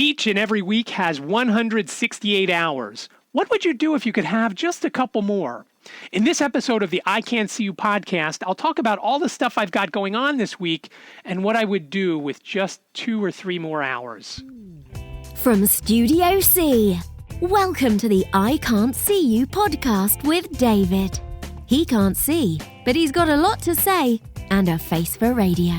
Each and every week has 168 hours. What would you do if you could have just a couple more? In this episode of the I Can't See You podcast, I'll talk about all the stuff I've got going on this week and what I would do with just 2 or 3 more hours. From Studio C, welcome to the I Can't See You podcast with David. He can't see, but he's got a lot to say and a face for radio.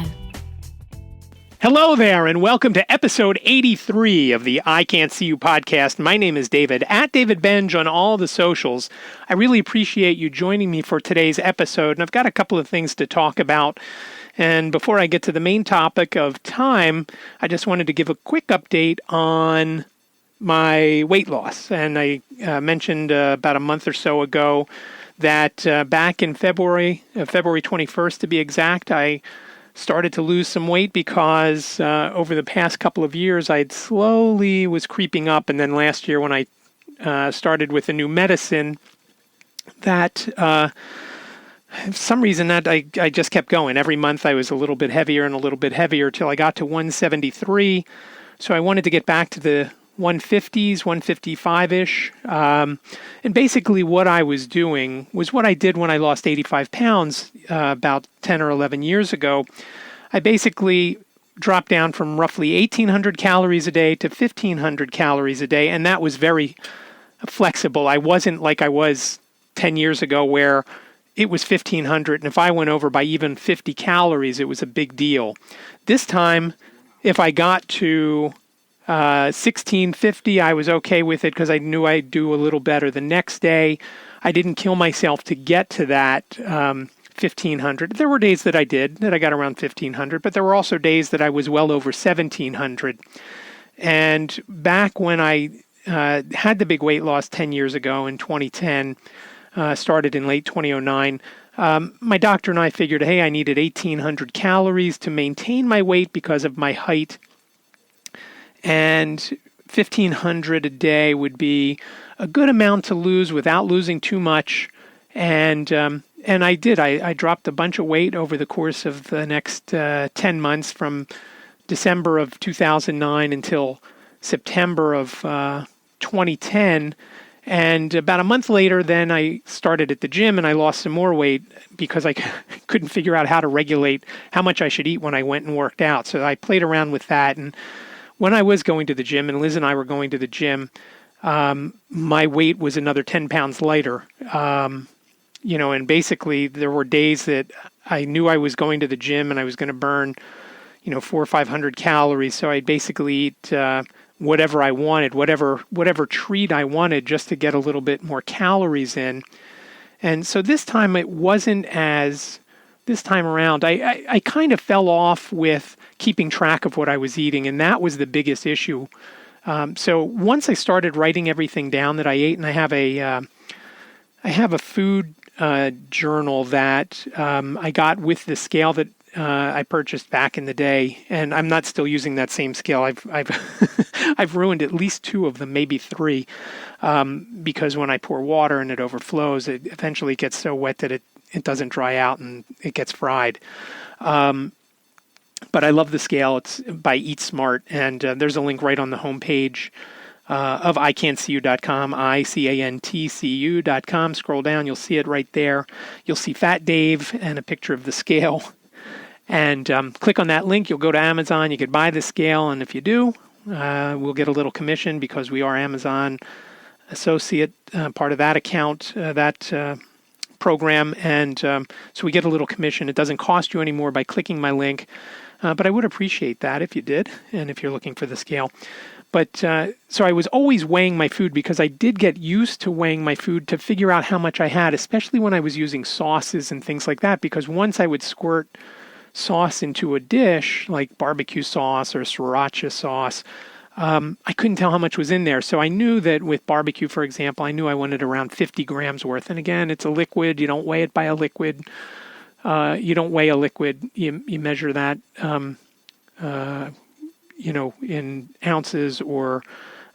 Hello there, and welcome to episode 83 of the I Can't See You podcast. My name is David, at David Benj on all the socials. I really appreciate you joining me for today's episode, and I've got a couple of things to talk about. And before I get to the main topic of time, I just wanted to give a quick update on my weight loss. And I mentioned about a month or so ago that back in February 21st to be exact, I started to lose some weight because over the past couple of years, I'd slowly was creeping up. And then last year when I started with a new medicine, that for some reason that I just kept going. Every month I was a little bit heavier and a little bit heavier till I got to 173. So I wanted to get back to the 150s, 155-ish. And basically what I was doing was what I did when I lost 85 pounds about 10 or 11 years ago. I basically dropped down from roughly 1,800 calories a day to 1,500 calories a day, and that was very flexible. I wasn't like I was 10 years ago where it was 1,500, and if I went over by even 50 calories, it was a big deal. This time, if I got to 1650, I was okay with it because I knew I'd do a little better the next day. I didn't kill myself to get to that 1500. There were days that I did, that I got around 1500, but there were also days that I was well over 1700. And back when I had the big weight loss 10 years ago in 2010, started in late 2009, my doctor and I figured, hey, I needed 1,800 calories to maintain my weight because of my height. And 1,500 a day would be a good amount to lose without losing too much. And I did. I dropped a bunch of weight over the course of the next 10 months from December of 2009 until September of 2010. And about a month later, then I started at the gym and I lost some more weight because I couldn't figure out how to regulate how much I should eat when I went and worked out. So I played around with that. And when I was going to the gym, and Liz and I were going to the gym, my weight was another 10 pounds lighter. And basically there were days that I knew I was going to the gym and I was going to burn, 400 or 500 calories. So I'd basically eat whatever I wanted, whatever treat I wanted just to get a little bit more calories in. And so this time around, I kind of fell off with keeping track of what I was eating, and that was the biggest issue. So once I started writing everything down that I ate, and I have a food journal that I got with the scale that I purchased back in the day, and I'm not still using that same scale. I've ruined at least 2 of them, maybe 3, because when I pour water and it overflows, it eventually gets so wet that it doesn't dry out and it gets fried. But I love the scale. It's by Eat Smart, and there's a link right on the homepage of iCan'tSeeYou.com, ICANTCU.com. Scroll down, you'll see it right there. You'll see Fat Dave and a picture of the scale. And click on that link. You'll go to Amazon. You could buy the scale, and if you do, we'll get a little commission because we are Amazon associate, part of that account, that program. And so we get a little commission. It doesn't cost you any more by clicking my link. But I would appreciate that if you did, and if you're looking for the scale. But so I was always weighing my food because I did get used to weighing my food to figure out how much I had, especially when I was using sauces and things like that, because once I would squirt sauce into a dish, like barbecue sauce or sriracha sauce, I couldn't tell how much was in there. So I knew that with barbecue, for example, I knew I wanted around 50 grams worth. And again, it's a liquid. You don't weigh it by a liquid. You don't weigh a liquid. You measure that, in ounces or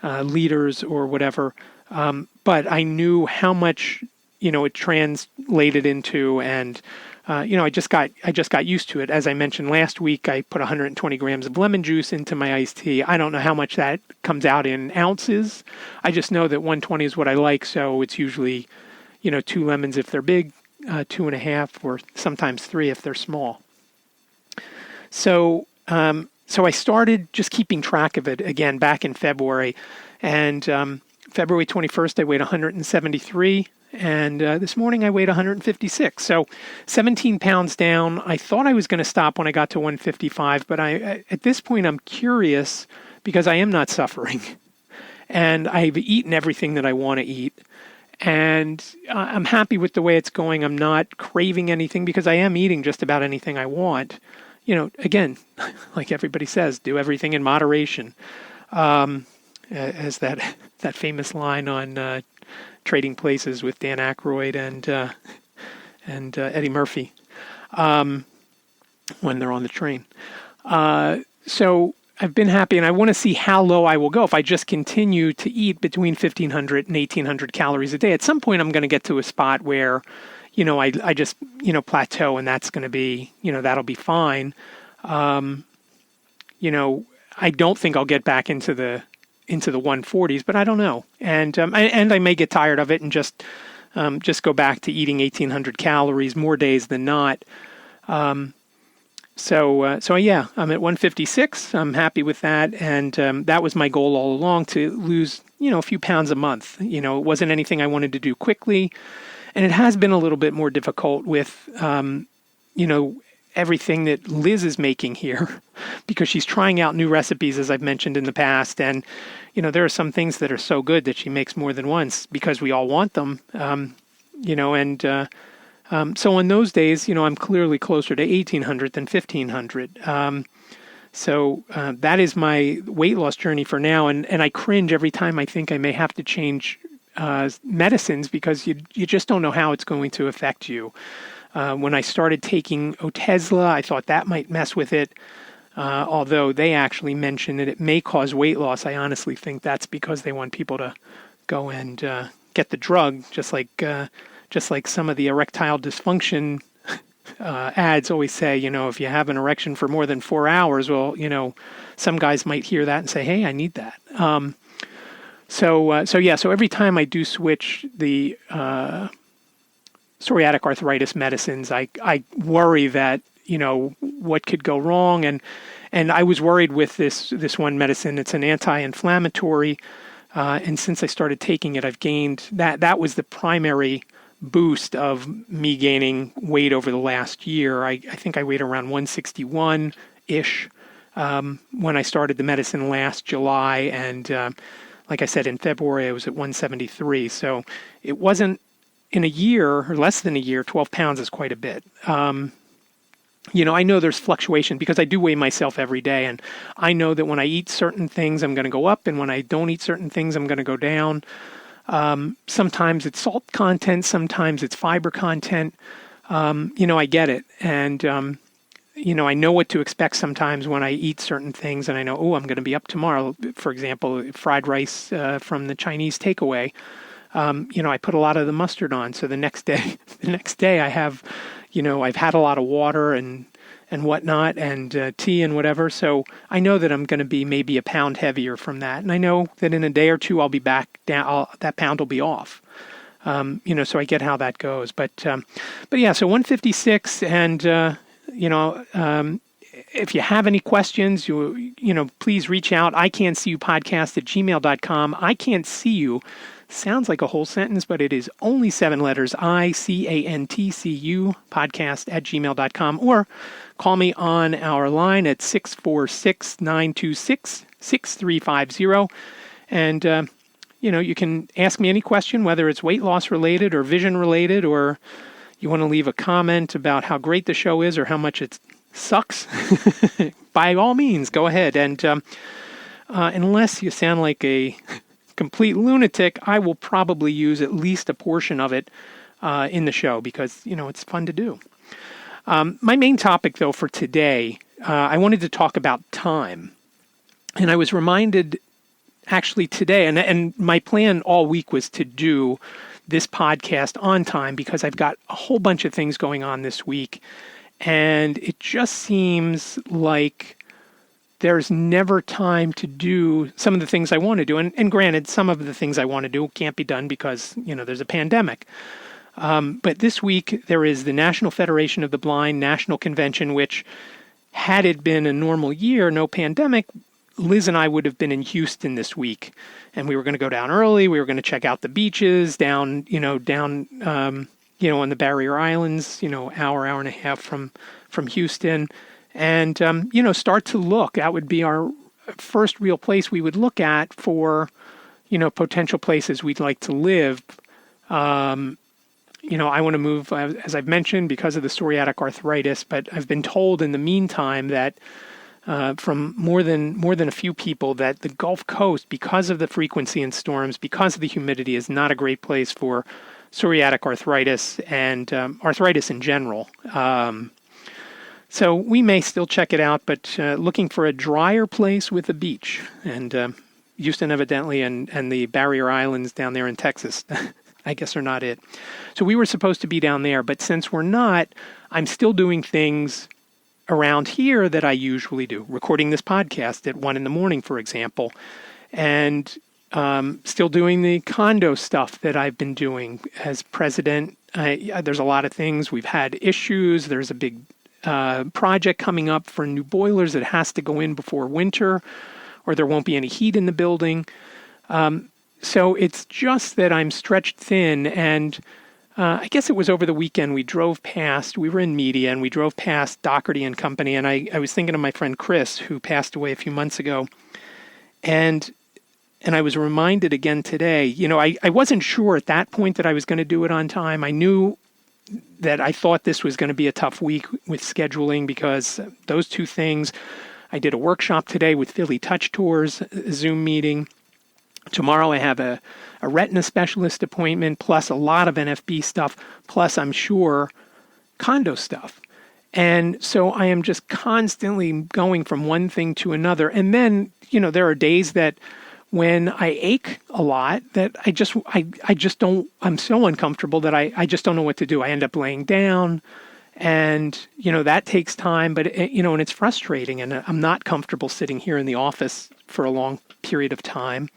liters or whatever. But I knew how much, it translated into, and I just got used to it. As I mentioned last week, I put 120 grams of lemon juice into my iced tea. I don't know how much that comes out in ounces. I just know that 120 is what I like. So it's usually, 2 lemons if they're big, 2.5, or sometimes 3 if they're small. So I started just keeping track of it again back in February. And February 21st, I weighed 173. And this morning I weighed 156. So 17 pounds down. I thought I was going to stop when I got to 155. But at this point, I'm curious because I am not suffering. And I've eaten everything that I want to eat. And I'm happy with the way it's going. I'm not craving anything because I am eating just about anything I want. Again, like everybody says, do everything in moderation. As that famous line on Trading Places with Dan Aykroyd and Eddie Murphy when they're on the train. So I've been happy, and I want to see how low I will go if I just continue to eat between 1,500 and 1,800 calories a day. At some point, I'm going to get to a spot where, I just, plateau, and that's going to be, that'll be fine. I don't think I'll get back into the 140s, but I don't know. And I may get tired of it and just go back to eating 1,800 calories more days than not. So yeah, I'm at 156. I'm happy with that. And that was my goal all along, to lose, a few pounds a month. It wasn't anything I wanted to do quickly. And it has been a little bit more difficult with, everything that Liz is making here, because she's trying out new recipes, as I've mentioned in the past. And, there are some things that are so good that she makes more than once because we all want them, so on those days, I'm clearly closer to 1,800 than 1,500. So that is my weight loss journey for now. And I cringe every time I think I may have to change medicines because you just don't know how it's going to affect you. When I started taking Otezla, I thought that might mess with it. Although they actually mentioned that it may cause weight loss. I honestly think that's because they want people to go and get the drug, just like some of the erectile dysfunction ads always say, if you have an erection for more than 4 hours, well, some guys might hear that and say, hey, I need that. So every time I do switch the psoriatic arthritis medicines, I worry that, what could go wrong. And I was worried with this one medicine. It's an anti-inflammatory. And since I started taking it, I've gained that was the primary boost of me gaining weight over the last year. I think I weighed around 161-ish when I started the medicine last July. And like I said, in February, I was at 173. So it wasn't in a year or less than a year. 12 pounds is quite a bit. I know there's fluctuation because I do weigh myself every day. And I know that when I eat certain things, I'm going to go up. And when I don't eat certain things, I'm going to go down. Sometimes it's salt content, sometimes it's fiber content. I get it. And, I know what to expect sometimes when I eat certain things, and I know, I'm going to be up tomorrow. For example, fried rice from the Chinese takeaway. I put a lot of the mustard on. So the next day I have, I've had a lot of water and whatnot, and tea and whatever. So I know that I'm going to be maybe a pound heavier from that. And I know that in a day or two, I'll be back down. That pound will be off. So I get how that goes. But yeah, so 156. And, if you have any questions, please reach out. ican'tseeyou@gmail.com. I can't see you. Sounds like a whole sentence, but it is only 7 letters. ican'tseeyou @gmail.com, or call me on our line at 646-926-6350. And, you can ask me any question, whether it's weight loss related or vision related, or you want to leave a comment about how great the show is or how much it sucks. By all means, go ahead. And unless you sound like a complete lunatic, I will probably use at least a portion of it in the show because, it's fun to do. My main topic, though, for today, I wanted to talk about time. And I was reminded actually today, and my plan all week was to do this podcast on time because I've got a whole bunch of things going on this week. And it just seems like there's never time to do some of the things I want to do. And granted, some of the things I want to do can't be done because, there's a pandemic. But this week, there is the National Federation of the Blind National Convention, which, had it been a normal year, no pandemic, Liz and I would have been in Houston this week. And we were going to go down early. We were going to check out the beaches down on the Barrier Islands, hour and a half from Houston. And, start to look. That would be our first real place we would look at for, potential places we'd like to live. I want to move, as I've mentioned, because of the psoriatic arthritis, but I've been told in the meantime that from more than a few people that the Gulf Coast, because of the frequency in storms, because of the humidity, is not a great place for psoriatic arthritis and arthritis in general. So we may still check it out, but looking for a drier place with a beach. And Houston, evidently, and the Barrier Islands down there in Texas, I guess, are not it. So we were supposed to be down there, but since we're not, I'm still doing things around here that I usually do, recording this podcast at 1 a.m, for example, and still doing the condo stuff that I've been doing as president. There's a lot of things. We've had issues. There's a big project coming up for new boilers that has to go in before winter, or there won't be any heat in the building. So it's just that I'm stretched thin, and I guess it was over the weekend we were in media, and we drove past Doherty and Company, and I was thinking of my friend Chris, who passed away a few months ago, and I was reminded again today, I wasn't sure at that point that I was going to do it on time. I knew that I thought this was going to be a tough week with scheduling because those two things. I did a workshop today with Philly Touch Tours, a Zoom meeting. Tomorrow I have a retina specialist appointment, plus a lot of NFB stuff, plus I'm sure condo stuff. And so I am just constantly going from one thing to another. And then, there are days that when I ache a lot that I just don't, I'm so uncomfortable that I just don't know what to do. I end up laying down and, that takes time, but, and it's frustrating. And I'm not comfortable sitting here in the office for a long period of time.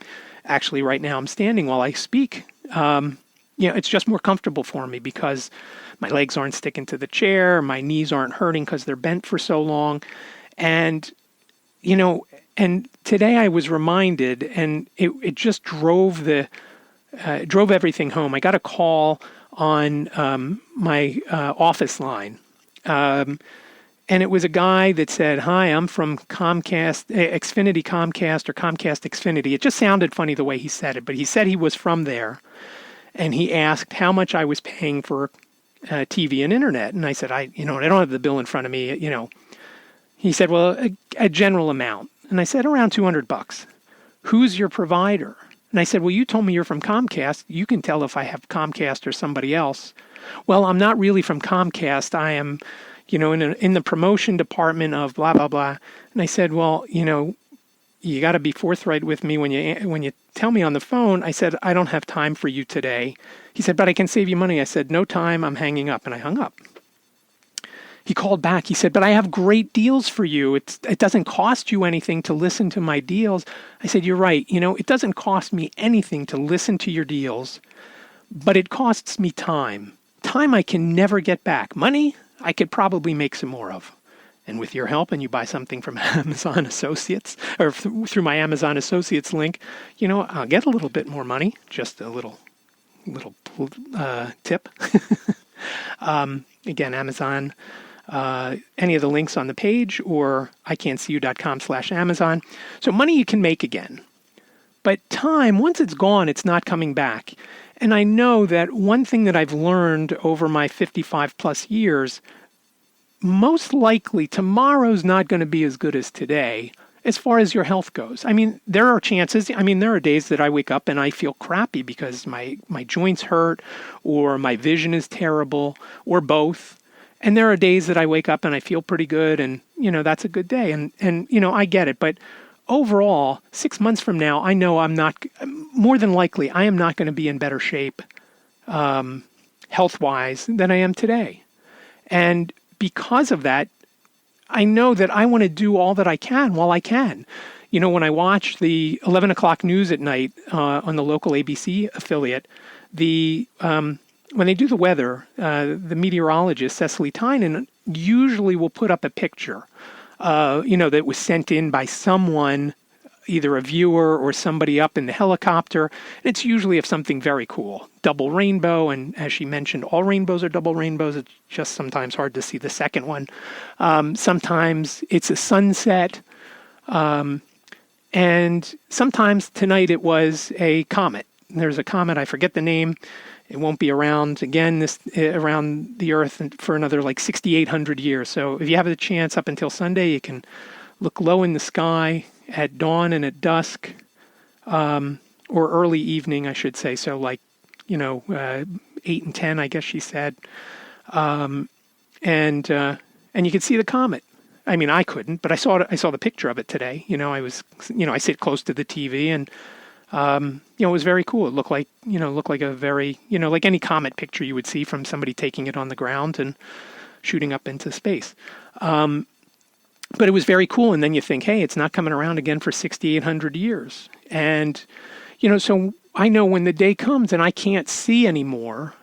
Actually, right now I'm standing while I speak. It's just more comfortable for me because my legs aren't sticking to the chair. My knees aren't hurting because they're bent for so long. And, and today I was reminded, and it just drove everything home. I got a call on my office line. And it was a guy that said, "Hi, I'm from Comcast, Xfinity Comcast, or Comcast Xfinity." It just sounded funny the way he said it, but he said he was from there. And he asked how much I was paying for TV and internet. And I said, I don't have the bill in front of me, He said, well, a general amount. And I said, around $200. Who's your provider? And I said, well, you told me you're from Comcast. You can tell if I have Comcast or somebody else. Well, I'm not really from Comcast. I am, in the promotion department of blah, blah, blah. And I said, well, you got to be forthright with me when you tell me on the phone. I said, I don't have time for you today. He said, but I can save you money. I said, no time. I'm hanging up. And I hung up. He called back. He said, but I have great deals for you. It doesn't cost you anything to listen to my deals. I said, you're right. It doesn't cost me anything to listen to your deals, but it costs me time. Time I can never get back. Money, I could probably make some more of. And with your help, and you buy something from Amazon Associates, or through my Amazon Associates link, I'll get a little bit more money, just a little tip. Again, Amazon, any of the links on the page, or ican'tseeyou.com/Amazon. So money you can make again. But time, once it's gone, it's not coming back. And I know that one thing that I've learned over my 55 plus years, most likely tomorrow's not going to be as good as today as far as your health goes. I mean, there are chances. There are days that I wake up and I feel crappy because my joints hurt or my vision is terrible or both. And there are days that I wake up and I feel pretty good and, that's a good day. And I get it. But overall, 6 months from now, I know more than likely, I am not going to be in better shape health-wise than I am today. And because of that, I know that I want to do all that I can while I can. When I watch the 11 o'clock news at night on the local ABC affiliate, when they do the weather, the meteorologist, Cecily Tynan, usually will put up a picture, that was sent in by someone, either a viewer or somebody up in the helicopter. And it's usually of something very cool. Double rainbow, and as she mentioned, all rainbows are double rainbows. It's just sometimes hard to see the second one. Sometimes it's a sunset. And sometimes tonight it was a comet. There's a comet, I forget the name. It won't be around again around the Earth for another 6,800 years. So if you have the chance up until Sunday, you can look low in the sky at dawn and at dusk, or early evening, I should say. So 8 and 10, I guess she said. And you can see the comet. I mean, I couldn't, but I saw the picture of it today. I sit close to the TV, and it was very cool. It looked like a very, like any comet picture you would see from somebody taking it on the ground and shooting up into space. But it was very cool. And then you think, hey, it's not coming around again for 6,800 years. And, so I know when the day comes and I can't see anymore,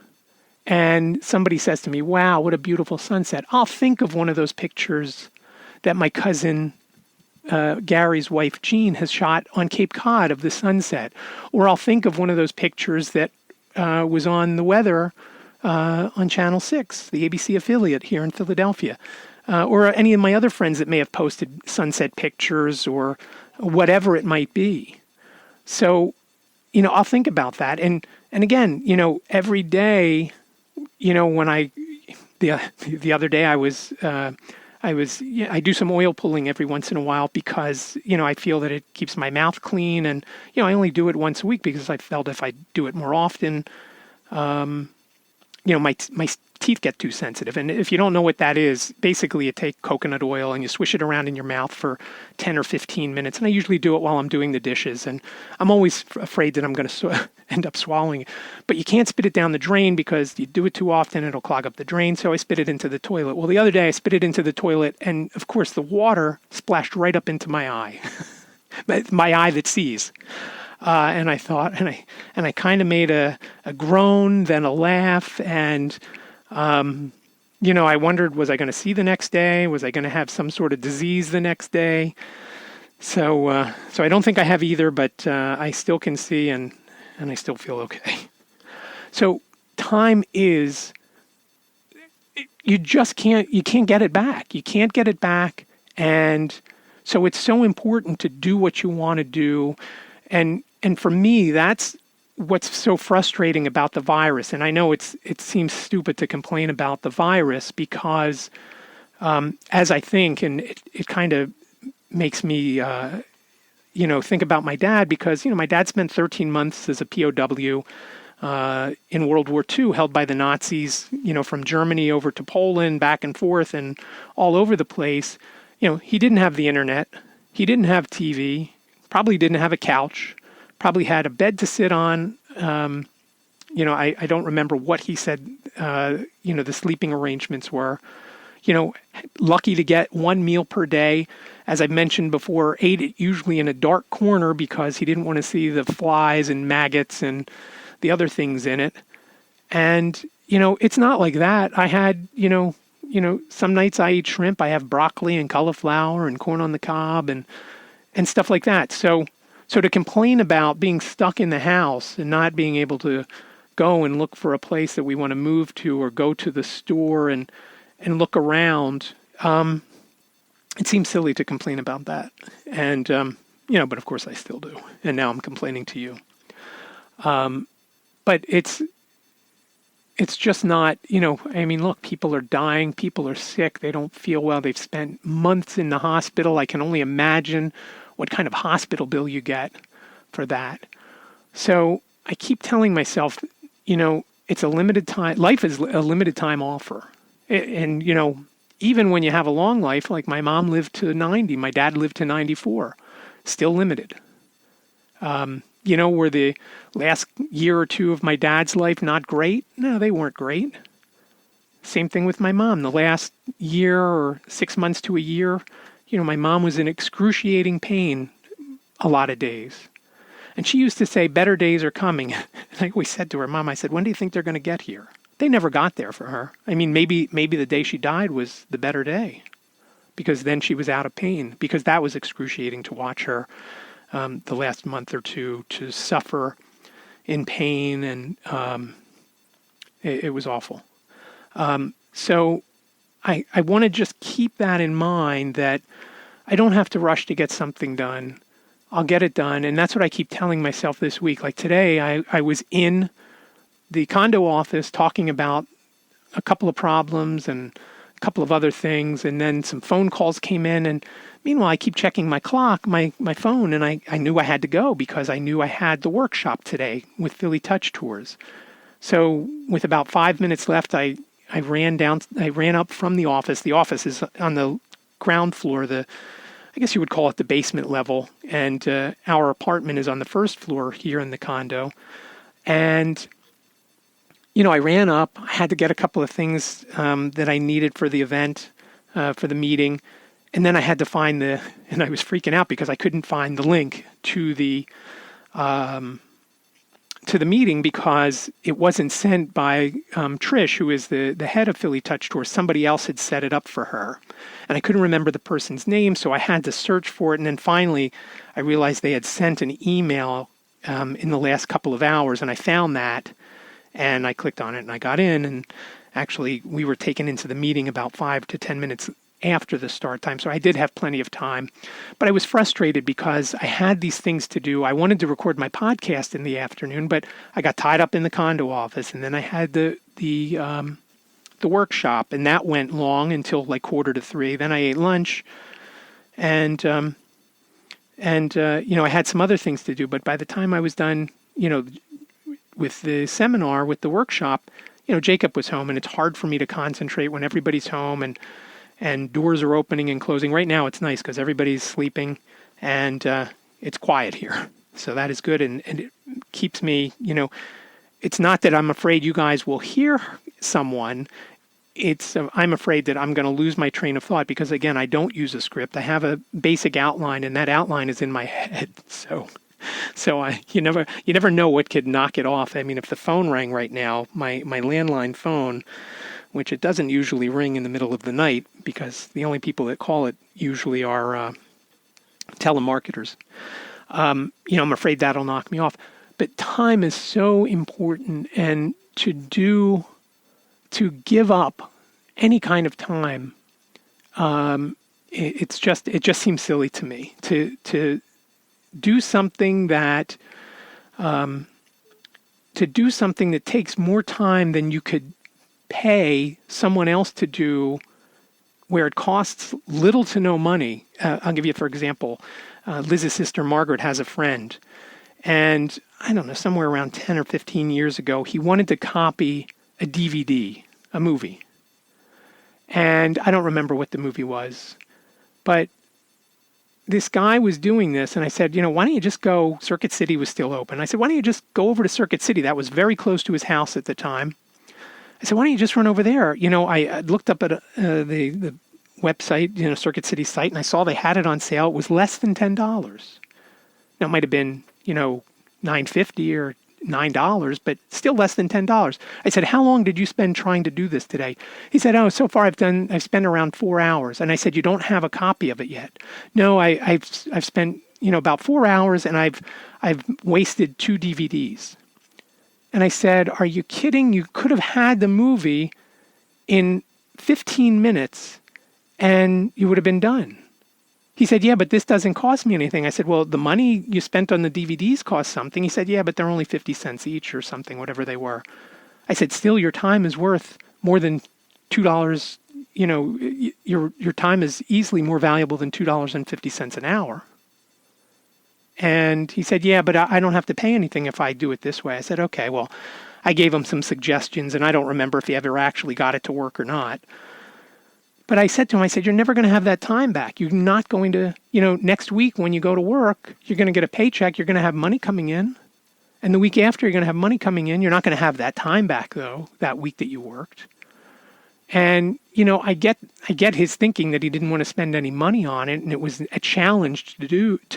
and somebody says to me, wow, what a beautiful sunset, I'll think of one of those pictures that my cousin Gary's wife, Jean, has shot on Cape Cod of the sunset. Or I'll think of one of those pictures that was on the weather on Channel 6, the ABC affiliate here in Philadelphia. Or any of my other friends that may have posted sunset pictures or whatever it might be. So, I'll think about that. And again, every day, when the other day I do some oil pulling every once in a while because, I feel that it keeps my mouth clean. And, I only do it once a week because I felt if I do it more often, my teeth get too sensitive. And if you don't know what that is, basically you take coconut oil and you swish it around in your mouth for 10 or 15 minutes. And I usually do it while I'm doing the dishes. And I'm always afraid that I'm going to end up swallowing it. But you can't spit it down the drain because you do it too often, it'll clog up the drain. So I spit it into the toilet. Well, the other day I spit it into the toilet, and of course the water splashed right up into my eye, my eye that sees. And I thought, and I kind of made a groan, then a laugh, and I wondered, was I going to see the next day? Was I going to have some sort of disease the next day? So I don't think I have either, but I still can see, and I still feel okay. So time is, you can't get it back. You can't get it back, and so it's so important to do what you want to do. And for me, that's what's so frustrating about the virus. And I know it seems stupid to complain about the virus because, as I think, and it kind of makes me, think about my dad because, my dad spent 13 months as a POW in World War II, held by the Nazis, from Germany over to Poland, back and forth, and all over the place. He didn't have the internet. He didn't have TV. Probably didn't have a couch, probably had a bed to sit on. I don't remember what he said, the sleeping arrangements were. Lucky to get one meal per day. As I mentioned before, ate it usually in a dark corner because he didn't want to see the flies and maggots and the other things in it. And, it's not like that. I had, some nights I eat shrimp. I have broccoli and cauliflower and corn on the cob and stuff like that. So to complain about being stuck in the house and not being able to go and look for a place that we want to move to or go to the store and look around, it seems silly to complain about that. And, but of course I still do. And now I'm complaining to you. But it's just not, look, people are dying, people are sick, they don't feel well, they've spent months in the hospital. I can only imagine what kind of hospital bill you get for that. So I keep telling myself, it's a limited time, life is a limited time offer. And, even when you have a long life, like my mom lived to 90, my dad lived to 94, still limited. were the last year or two of my dad's life not great? No, they weren't great. Same thing with my mom. The last year or 6 months to a year, my mom was in excruciating pain a lot of days. And she used to say, better days are coming. And I always said to her, Mom, I said, when do you think they're going to get here? They never got there for her. I mean, maybe the day she died was the better day, because then she was out of pain, because that was excruciating to watch her the last month or two to suffer in pain, and it was awful. So I want to just keep that in mind, that I don't have to rush to get something done. I'll get it done. And that's what I keep telling myself this week. Like today, I was in the condo office talking about a couple of problems and a couple of other things. And then some phone calls came in. And meanwhile, I keep checking my clock, my phone. And I knew I had to go because I knew I had the workshop today with Philly Touch Tours. So with about 5 minutes left, I ran up from the office. The office is on the ground floor, I guess you would call it the basement level. And our apartment is on the first floor here in the condo. And, I ran up. I had to get a couple of things that I needed for the event, for the meeting. And then I had to find and I was freaking out because I couldn't find the link to the meeting, because it wasn't sent by Trish, who is the head of Philly Touch Tours. Somebody else had set it up for her. And I couldn't remember the person's name, so I had to search for it. And then finally, I realized they had sent an email in the last couple of hours, and I found that. And I clicked on it, and I got in. And actually, we were taken into the meeting about 5 to 10 minutes after the start time, so I did have plenty of time. But I was frustrated because I had these things to do. I wanted to record my podcast in the afternoon, but I got tied up in the condo office, and then I had the workshop, and that went long until like 2:45. Then I ate lunch, and I had some other things to do. But by the time I was done, with the seminar, with the workshop, Jacob was home, and it's hard for me to concentrate when everybody's home and doors are opening and closing. Right now it's nice because everybody's sleeping and it's quiet here. So that is good, and it keeps me, it's not that I'm afraid you guys will hear someone. It's I'm afraid that I'm going to lose my train of thought because, again, I don't use a script. I have a basic outline, and that outline is in my head. So you never know what could knock it off. I mean, if the phone rang right now, my landline phone, which it doesn't usually ring in the middle of the night because the only people that call it usually are telemarketers. I'm afraid that'll knock me off. But time is so important, and to give up any kind of time, it just seems silly to me to do something that takes more time than you could pay someone else to do, where it costs little to no money. I'll give you, for example, Liz's sister Margaret has a friend, and I don't know, somewhere around 10 or 15 years ago, he wanted to copy a DVD, a movie. And I don't remember what the movie was, but this guy was doing this, and I said, why don't you just go, Circuit City was still open. I said, why don't you just go over to Circuit City? That was very close to his house at the time. I said, why don't you just run over there? I looked up at the website, Circuit City site, and I saw they had it on sale. It was less than $10. Now, it might have been, $9.50 or $9, but still less than $10. I said, how long did you spend trying to do this today? He said, oh, so far I've spent around 4 hours. And I said, you don't have a copy of it yet? No, I've spent, about 4 hours, and I've wasted 2 DVDs. And I said, are you kidding? You could have had the movie in 15 minutes and you would have been done. He said, yeah, but this doesn't cost me anything. I said, well, the money you spent on the DVDs cost something. He said, yeah, but they're only 50 cents each or something, whatever they were. I said, still, your time is worth more than $2. Your time is easily more valuable than $2.50 an hour. And he said, yeah, but I don't have to pay anything if I do it this way. I said, okay, well, I gave him some suggestions, and I don't remember if he ever actually got it to work or not. But I said to him, I said, you're never going to have that time back. You're not going to, next week when you go to work, you're going to get a paycheck. You're going to have money coming in. And the week after, you're going to have money coming in. You're not going to have that time back, though, that week that you worked. And, I get his thinking that he didn't want to spend any money on it. And it was a challenge to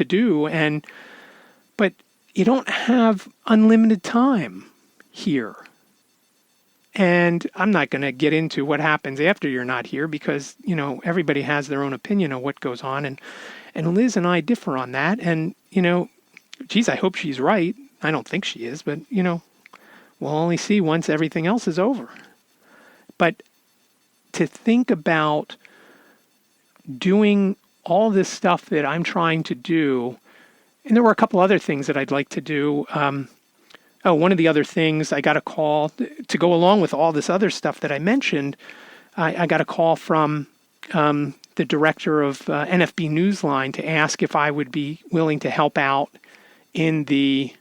do. But you don't have unlimited time here. And I'm not going to get into what happens after you're not here because, everybody has their own opinion of what goes on. And Liz and I differ on that. And, I hope she's right. I don't think she is, but, we'll only see once everything else is over. But to think about doing all this stuff that I'm trying to do, and there were a couple other things that I'd like to do. One of the other things, I got a call to go along with all this other stuff that I mentioned. I got a call from the director of NFB Newsline to ask if I would be willing to help out in the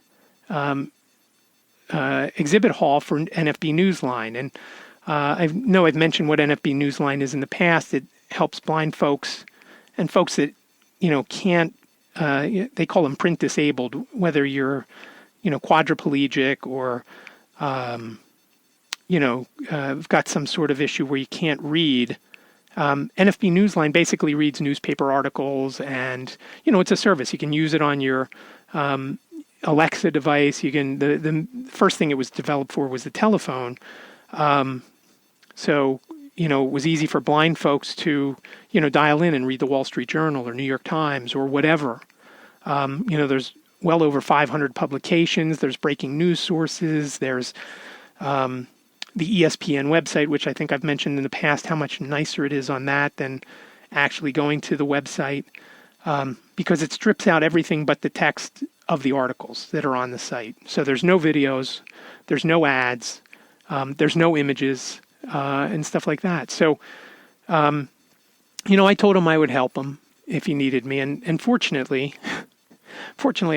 exhibit hall for NFB Newsline. And I know I've mentioned what NFB Newsline is in the past. It helps blind folks and folks that, can't, they call them print disabled, whether you're quadriplegic or, got some sort of issue where you can't read. NFB Newsline basically reads newspaper articles and, it's a service. You can use it on your Alexa device. You can, the first thing it was developed for was the telephone. So, it was easy for blind folks to, dial in and read the Wall Street Journal or New York Times or whatever. There's well over 500 publications. There's breaking news sources. There's the ESPN website, which I think I've mentioned in the past, how much nicer it is on that than actually going to the website, because it strips out everything but the text of the articles that are on the site. So there's no videos, there's no ads, there's no images, and stuff like that. So, I told him I would help him if he needed me. And fortunately,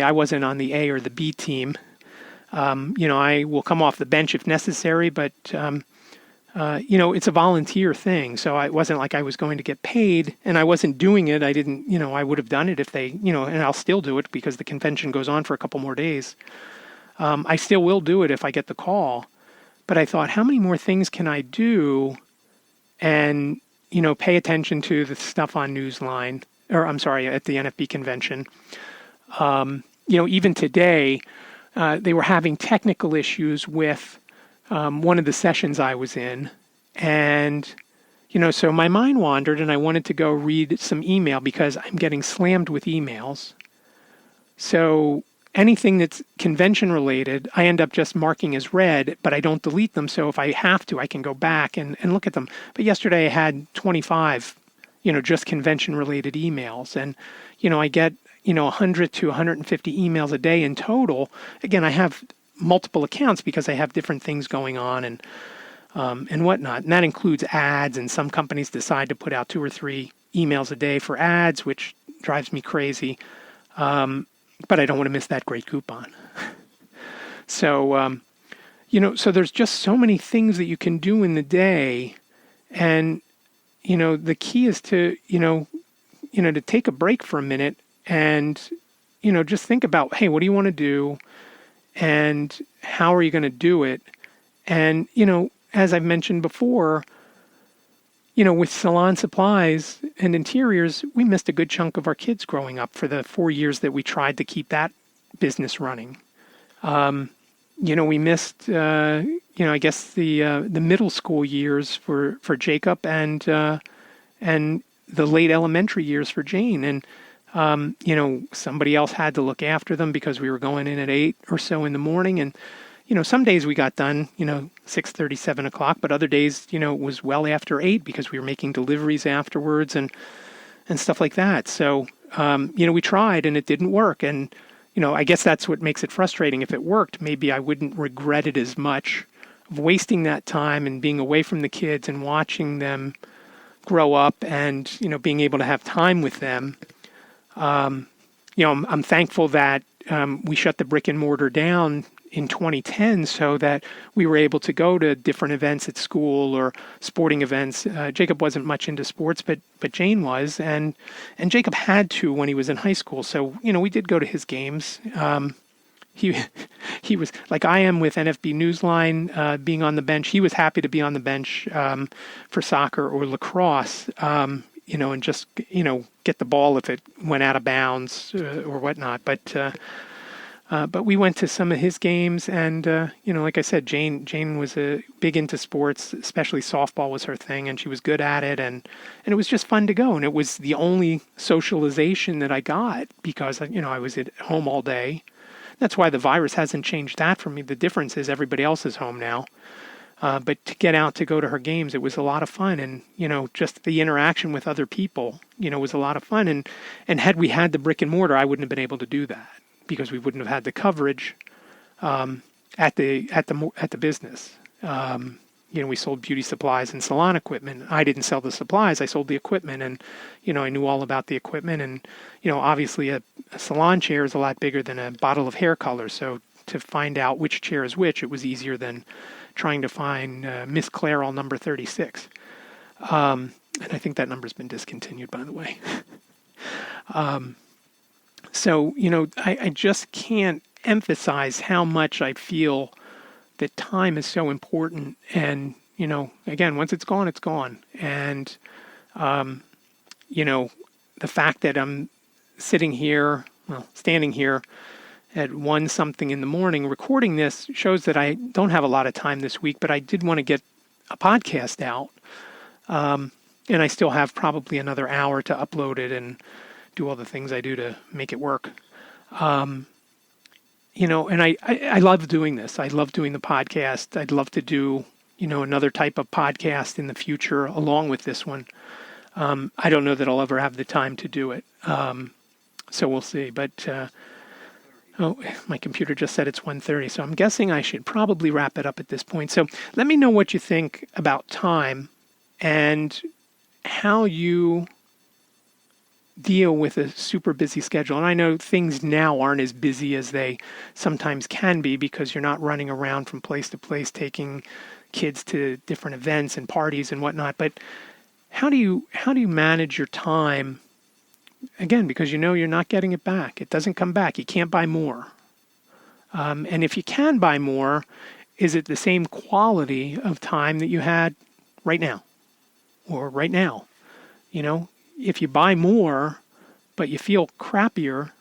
I wasn't on the A or the B team. I will come off the bench if necessary, but, it's a volunteer thing. So it wasn't like I was going to get paid and I wasn't doing it. I didn't, I would have done it if they, and I'll still do it because the convention goes on for a couple more days. I still will do it if I get the call. But I thought, how many more things can I do and, pay attention to the stuff on Newsline, or I'm sorry, at the NFB convention. Even today, they were having technical issues with one of the sessions I was in. And, so my mind wandered and I wanted to go read some email because I'm getting slammed with emails. So anything that's convention related, I end up just marking as read, but I don't delete them. So if I have to, I can go back and look at them. But yesterday I had 25, just convention related emails. And, I get, 100 to 150 emails a day in total. Again, I have multiple accounts because I have different things going on and whatnot. And that includes ads. And some companies decide to put out 2 or 3 emails a day for ads, which drives me crazy. But I don't want to miss that great coupon. So, so there's just so many things that you can do in the day. And, the key is to, to take a break for a minute and, just think about, hey, what do you want to do? And how are you going to do it? And, as I've mentioned before, with salon supplies and interiors, we missed a good chunk of our kids growing up for the 4 years that we tried to keep that business running. We missed, I guess the middle school years for Jacob and the late elementary years for Jane. And, somebody else had to look after them because we were going in at 8 or so in the morning. And, some days we got done, 6:30, 7 o'clock, but other days, it was well after 8 because we were making deliveries afterwards and stuff like that. So, we tried and it didn't work. And, I guess that's what makes it frustrating. If it worked, maybe I wouldn't regret it as much of wasting that time and being away from the kids and watching them grow up and, being able to have time with them. I'm thankful that, we shut the brick and mortar down in 2010 so that we were able to go to different events at school or sporting events. Jacob wasn't much into sports, but Jane was, and Jacob had to when he was in high school. So, we did go to his games. He was like I am with NFB Newsline, being on the bench. He was happy to be on the bench for soccer or lacrosse, and just, get the ball if it went out of bounds or whatnot. But we went to some of his games, and like I said, Jane was big into sports, especially softball was her thing, and she was good at it, and it was just fun to go. And it was the only socialization that I got because I was at home all day. That's why the virus hasn't changed that for me. The difference is everybody else is home now. But to get out to go to her games, it was a lot of fun, and just the interaction with other people, was a lot of fun. And had we had the brick and mortar, I wouldn't have been able to do that, because we wouldn't have had the coverage at the business. We sold beauty supplies and salon equipment. I didn't sell the supplies; I sold the equipment, and I knew all about the equipment. And obviously, a salon chair is a lot bigger than a bottle of hair color. So to find out which chair is which, it was easier than trying to find Miss Clairol number 36. And I think that number's been discontinued, by the way. So, I just can't emphasize how much I feel that time is so important. And, again, once it's gone, it's gone. And, the fact that I'm standing here at 1 something in the morning recording this shows that I don't have a lot of time this week, but I did want to get a podcast out. And I still have probably another hour to upload it and do all the things I do to make it work. And I love doing this. I love doing the podcast. I'd love to do, another type of podcast in the future along with this one. I don't know that I'll ever have the time to do it. So we'll see. But, my computer just said it's 1:30. So I'm guessing I should probably wrap it up at this point. So let me know what you think about time and how you deal with a super busy schedule. And I know things now aren't as busy as they sometimes can be because you're not running around from place to place taking kids to different events and parties and whatnot. But how do you manage your time? Again, because you're not getting it back. It doesn't come back. You can't buy more. And if you can buy more, is it the same quality of time that you had right now or right now? If you buy more, but you feel crappier,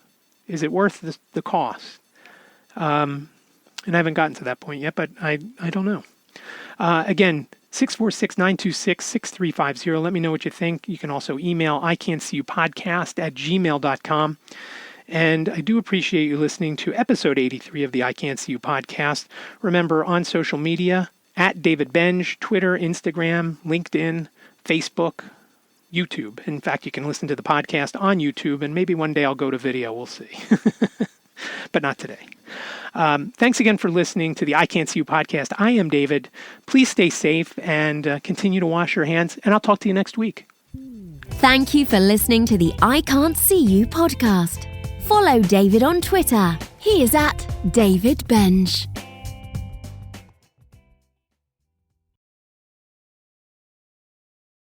is it worth the cost? And I haven't gotten to that point yet, but I don't know. Again, 646-926-6350. Let me know what you think. You can also email ican'tseeyou@gmail.com. And I do appreciate you listening to episode 83 of the I Can't See You podcast. Remember, on social media, @DavidBenge, Twitter, Instagram, LinkedIn, Facebook, YouTube. In fact, you can listen to the podcast on YouTube, and maybe one day I'll go to video. We'll see. But not today. Thanks again for listening to the I Can't See You podcast. I am David. Please stay safe and continue to wash your hands, and I'll talk to you next week. Thank you for listening to the I Can't See You podcast. Follow David on Twitter. He is @DavidBenge.